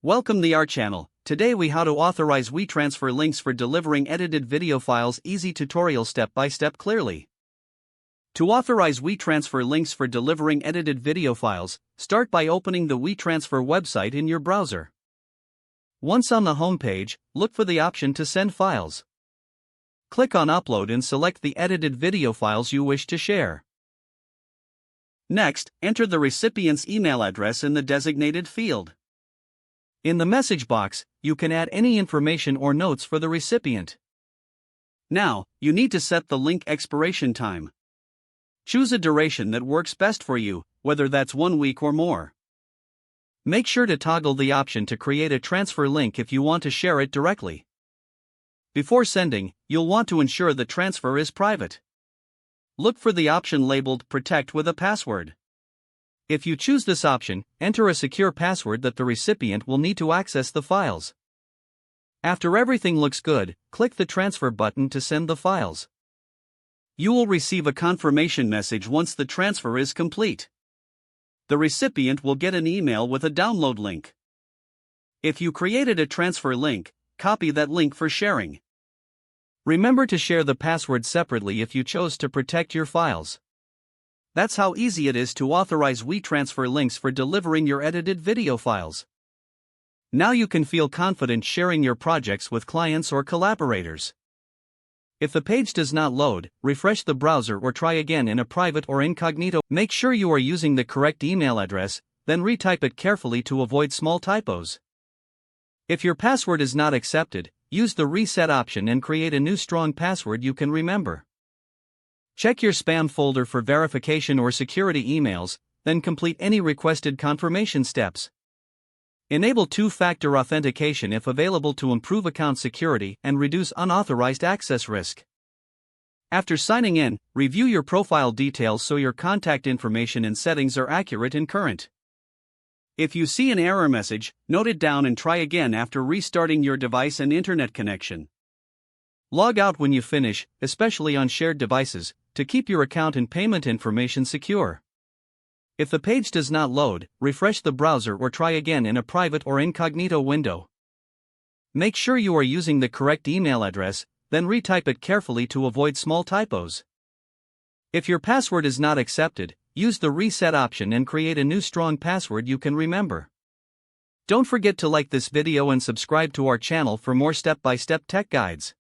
Welcome to our channel. Today we how to authorize WeTransfer links for delivering edited video files. Easy tutorial step by step clearly. To authorize WeTransfer links for delivering edited video files, start by opening the WeTransfer website in your browser. Once on the home page, look for the option to send files. Click on Upload and select the edited video files you wish to share. Next, enter the recipient's email address in the designated field. In the message box, you can add any information or notes for the recipient. Now, you need to set the link expiration time. Choose a duration that works best for you, whether that's 1 week or more. Make sure to toggle the option to create a transfer link if you want to share it directly. Before sending, you'll want to ensure the transfer is private. Look for the option labeled Protect with a password. If you choose this option, enter a secure password that the recipient will need to access the files. After everything looks good, click the Transfer button to send the files. You will receive a confirmation message once the transfer is complete. The recipient will get an email with a download link. If you created a transfer link, copy that link for sharing. Remember to share the password separately if you chose to protect your files. That's how easy it is to authorize WeTransfer links for delivering your edited video files. Now you can feel confident sharing your projects with clients or collaborators. If the page does not load, refresh the browser or try again in a private or incognito. Make sure you are using the correct email address, then retype it carefully to avoid small typos. If your password is not accepted, use the reset option and create a new strong password you can remember. Check your spam folder for verification or security emails, then complete any requested confirmation steps. Enable two-factor authentication if available to improve account security and reduce unauthorized access risk. After signing in, review your profile details so your contact information and settings are accurate and current. If you see an error message, note it down and try again after restarting your device and internet connection. Log out when you finish, especially on shared devices, to keep your account and payment information secure. If the page does not load, refresh the browser or try again in a private or incognito window. Make sure you are using the correct email address, then retype it carefully to avoid small typos. If your password is not accepted, use the reset option and create a new strong password you can remember. Don't forget to like this video and subscribe to our channel for more step-by-step tech guides.